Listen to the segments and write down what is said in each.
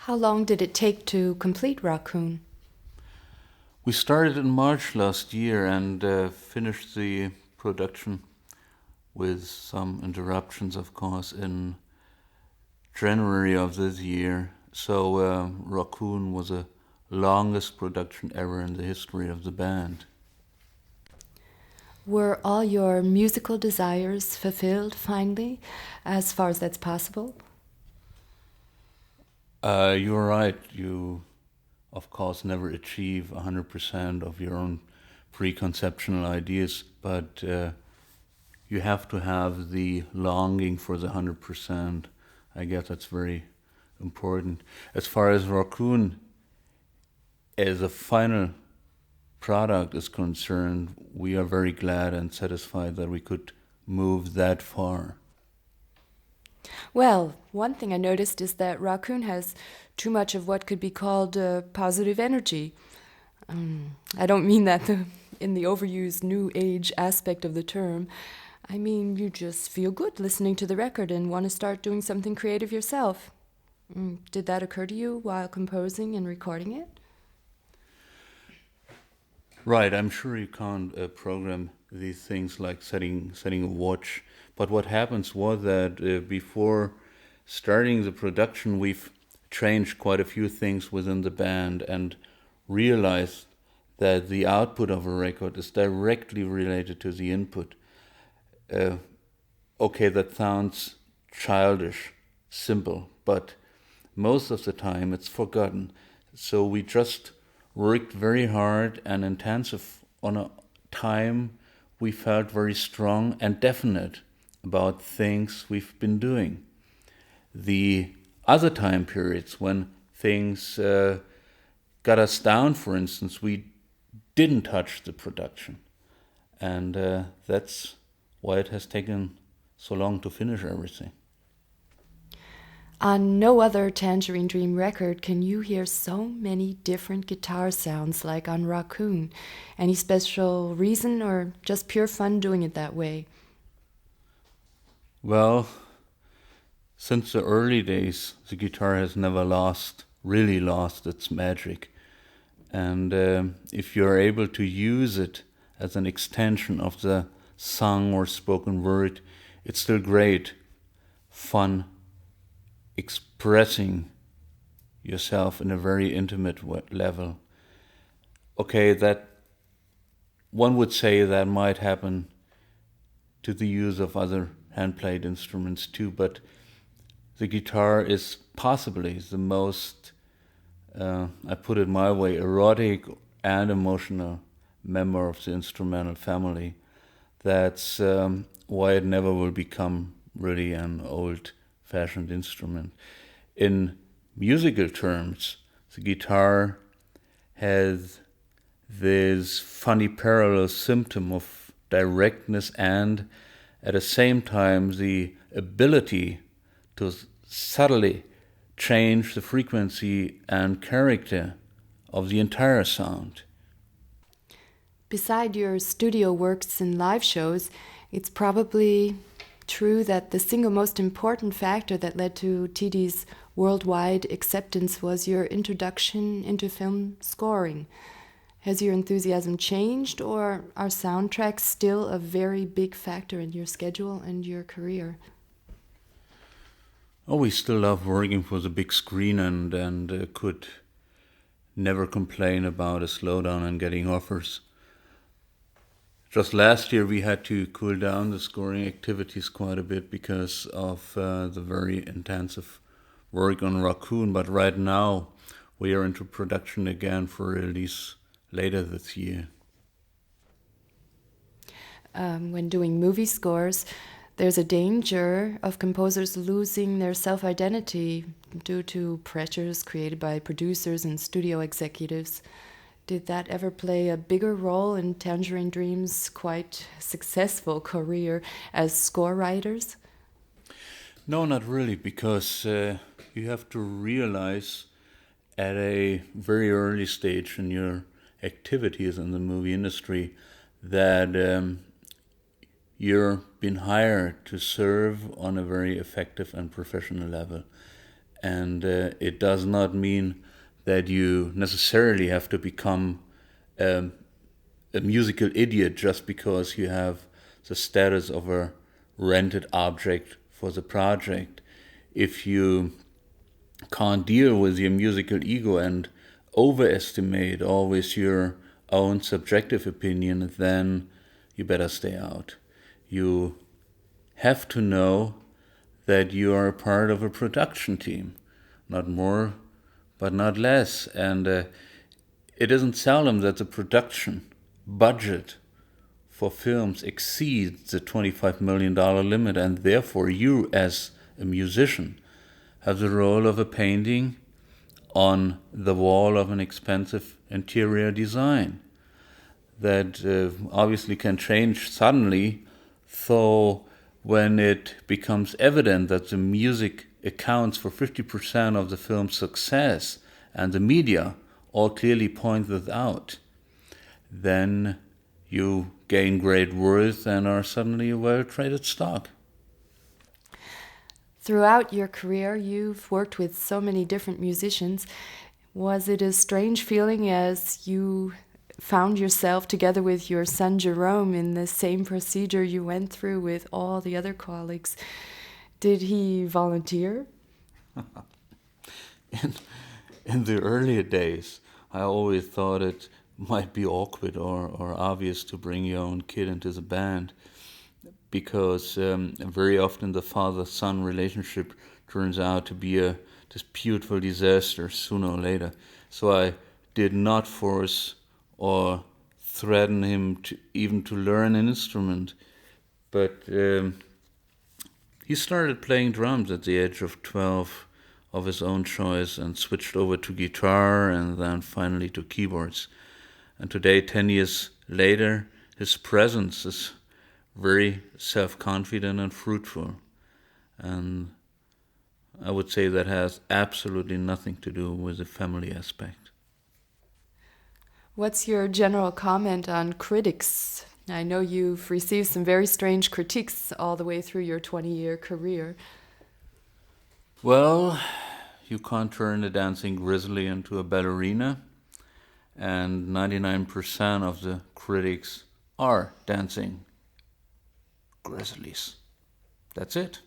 How long did it take to complete Raccoon? We started in March last year and finished the production with some interruptions, of course, in January of this year. So Raccoon was the longest production ever in the history of the band. Were all your musical desires fulfilled finally, as far as that's possible? You're right. You, of course, never achieve 100% of your own preconceptional ideas, but you have to have the longing for the 100%. I guess that's very important. As far as Raccoon as a final product is concerned, we are very glad and satisfied that we could move that far. Well, one thing I noticed is that Raccoon has too much of what could be called positive energy. I don't mean that in the overused new age aspect of the term. I mean, you just feel good listening to the record and want to start doing something creative yourself. Did that occur to you while composing and recording it? Right, I'm sure you can't program these things like setting a watch. But what happens was that before starting the production, we've changed quite a few things within the band and realized that the output of a record is directly related to the input. Uh, okay, that sounds childish, simple, but most of the time it's forgotten. So we just worked very hard and intensive on a time we felt very strong and definite about things we've been doing. The other time periods when things got us down, for instance, we didn't touch the production. And that's why it has taken so long to finish everything. On no other Tangerine Dream record can you hear so many different guitar sounds like on Raccoon. Any special reason or just pure fun doing it that way? Well, since the early days, the guitar has never really lost its magic. And if you're able to use it as an extension of the sung or spoken word, it's still great, fun, expressing yourself in a very intimate level. Okay, that one would say that might happen to the use of other hand-played instruments too, but the guitar is possibly the most, I put it my way, erotic and emotional member of the instrumental family. That's why it never will become really an old-fashioned instrument. In musical terms, the guitar has this funny parallel symptom of directness and at the same time the ability to subtly change the frequency and character of the entire sound. Beside your studio works and live shows, it's probably true that the single most important factor that led to TD's worldwide acceptance was your introduction into film scoring. Has your enthusiasm changed, or are soundtracks still a very big factor in your schedule and your career? Oh, we still love working for the big screen and could never complain about a slowdown and getting offers. Just last year we had to cool down the scoring activities quite a bit because of the very intensive work on Raccoon, but right now we are into production again for release later this year. When doing movie scores, there's a danger of composers losing their self-identity due to pressures created by producers and studio executives. Did that ever play a bigger role in Tangerine Dream's quite successful career as score writers? No, not really, because you have to realize at a very early stage in your activities in the movie industry that you're being hired to serve on a very effective and professional level. And it does not mean that you necessarily have to become um, a musical idiot just because you have the status of a rented object for the project. If you can't deal with your musical ego and overestimate always your own subjective opinion, then you better stay out. You have to know that you are a part of a production team, not more, but not less. And it isn't seldom that the production budget for films exceeds the $25 million limit, and therefore you, as a musician, have the role of a painting on the wall of an expensive interior design that obviously can change suddenly, though when it becomes evident that the music accounts for 50% of the film's success and the media all clearly point this out, then you gain great worth and are suddenly a well-traded stock. Throughout your career, you've worked with so many different musicians. Was it a strange feeling as you found yourself together with your son Jerome in the same procedure you went through with all the other colleagues? Did he volunteer? In the earlier days, I always thought it might be awkward or obvious to bring your own kid into the band, because very often the father-son relationship turns out to be this beautiful disaster sooner or later. So I did not force or threaten him even to learn an instrument. But he started playing drums at the age of 12 of his own choice and switched over to guitar and then finally to keyboards. And today, 10 years later, his presence is very self-confident and fruitful. And I would say that has absolutely nothing to do with the family aspect. What's your general comment on critics? I know you've received some very strange critiques all the way through your 20-year career. Well, you can't turn a dancing grizzly into a ballerina, and 99% of the critics are dancing grizzlies. That's it.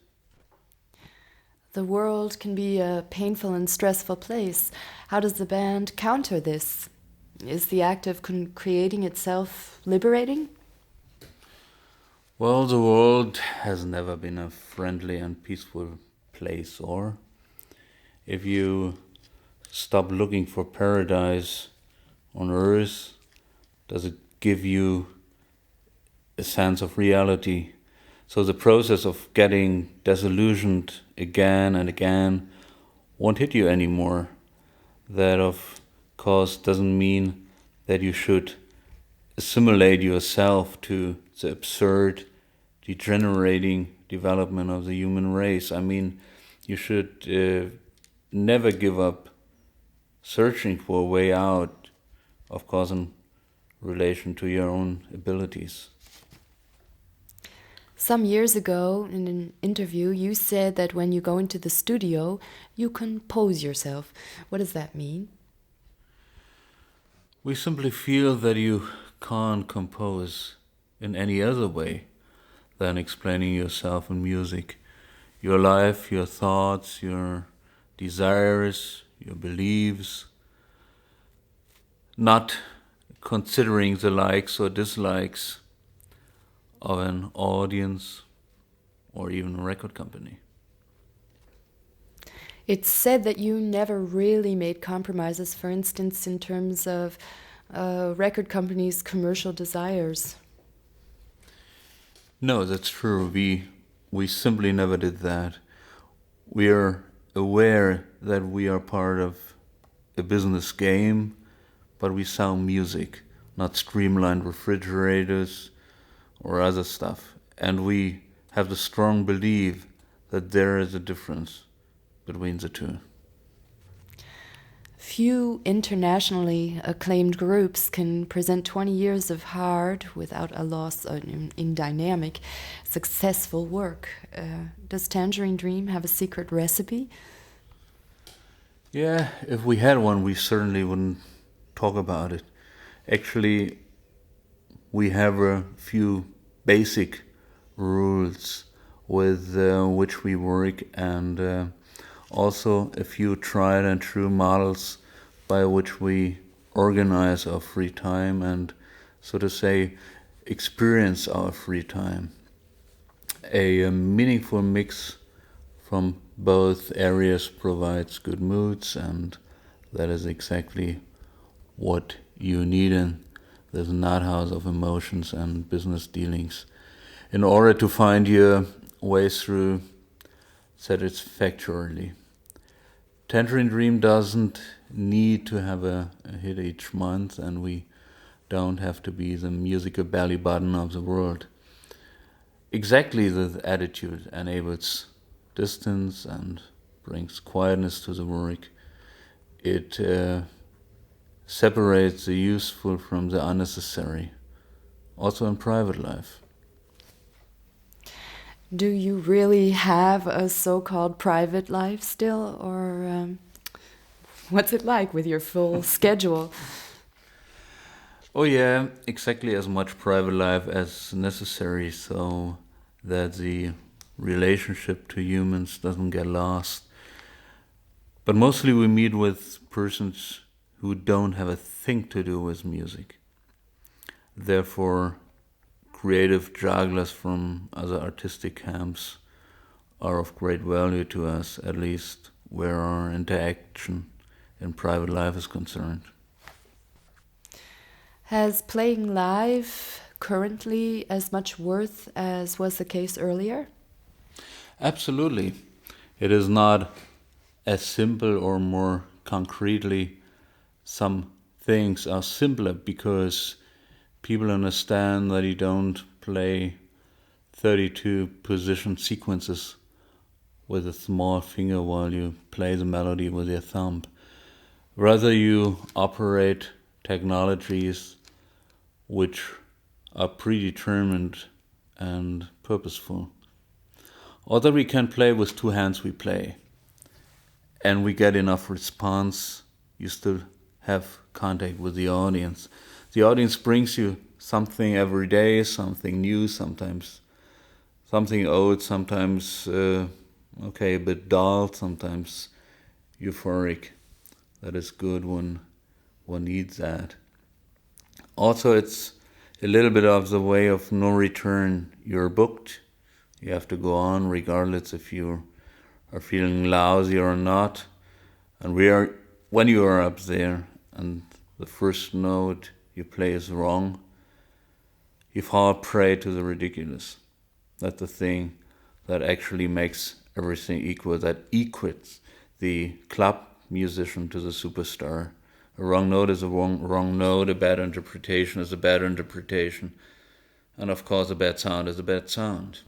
The world can be a painful and stressful place. How does the band counter this? Is the act of creating itself liberating? Well, the world has never been a friendly and peaceful place, or if you stop looking for paradise on earth, does it give you a sense of reality? So the process of getting disillusioned again and again won't hit you anymore. That, of course, doesn't mean that you should assimilate yourself to the absurd, degenerating development of the human race. I mean, you should never give up searching for a way out, of course, in relation to your own abilities. Some years ago, in an interview, you said that when you go into the studio, you compose yourself. What does that mean? We simply feel that you can't compose in any other way than explaining yourself in music. Your life, your thoughts, your desires, your beliefs, not considering the likes or dislikes of an audience or even a record company. It's said that you never really made compromises, for instance, in terms of record companies' commercial desires. No, that's true. We simply never did that. We are aware that we are part of a business game, but we sell music, not streamlined refrigerators or other stuff. And we have the strong belief that there is a difference between the two. Few internationally acclaimed groups can present 20 years of hard, without a loss in dynamic, successful work. Does Tangerine Dream have a secret recipe? Yeah, if we had one, we certainly wouldn't talk about it. Actually, we have a few basic rules with which we work, and also a few tried and true models by which we organize our free time and, so to say, experience our free time. A meaningful mix from both areas provides good moods, and that is exactly what you need in this nuthouse of emotions and business dealings in order to find your way through satisfactorily. Tangerine Dream doesn't need to have a hit each month, and we don't have to be the musical belly button of the world. Exactly this attitude enables distance and brings quietness to the work. It separates the useful from the unnecessary, also in private life. Do you really have a so-called private life still, or what's it like with your full schedule? Oh yeah, exactly as much private life as necessary so that the relationship to humans doesn't get lost. But mostly we meet with persons who don't have a thing to do with music. Therefore, creative jugglers from other artistic camps are of great value to us, at least where our interaction in private life is concerned. Has playing live currently as much worth as was the case earlier? Absolutely. It is not as simple or more concretely. Some things are simpler because people understand that you don't play 32 position sequences with a small finger while you play the melody with your thumb. Rather, you operate technologies which are predetermined and purposeful. Although we can play with two hands, we play, and we get enough response, you still have contact with the audience. The audience brings you something every day, something new, sometimes something old, sometimes a bit dull, sometimes euphoric. That is good when one needs that. Also, it's a little bit of the way of no return. You're booked. You have to go on regardless if you are feeling lousy or not. And when you are up there and the first note you play is wrong, you fall prey to the ridiculous. That's the thing that actually makes everything equal, that equates the club musician to the superstar. A wrong note is a wrong note, a bad interpretation is a bad interpretation, and of course a bad sound is a bad sound.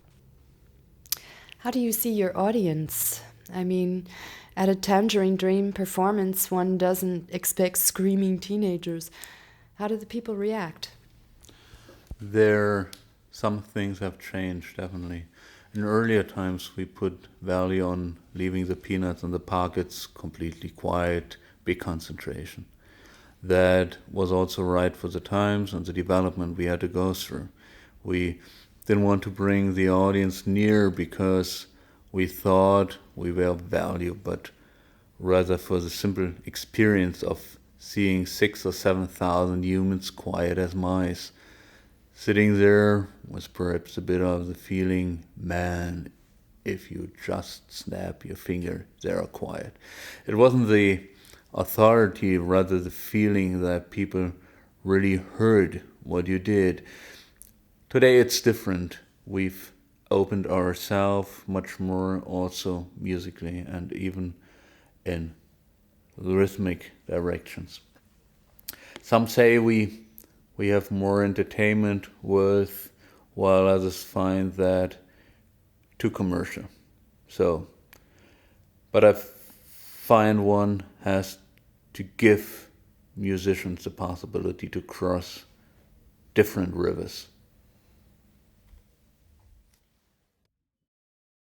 How do you see your audience? I mean, at a Tangerine Dream performance, one doesn't expect screaming teenagers. How do the people react? Some things have changed, definitely. In earlier times, we put value on leaving the peanuts in the pockets, completely quiet, big concentration. That was also right for the times and the development we had to go through. We didn't want to bring the audience near because we thought we were of value, but rather for the simple experience of seeing 6,000 or 7,000 humans quiet as mice. Sitting there was perhaps a bit of the feeling, man, if you just snap your finger, they are quiet. It wasn't the authority, rather the feeling that people really heard what you did. Today it's different. We've opened ourselves much more also musically and even in rhythmic directions. Some say we have more entertainment with, while others find that too commercial. So, but I find one has to give musicians the possibility to cross different rivers.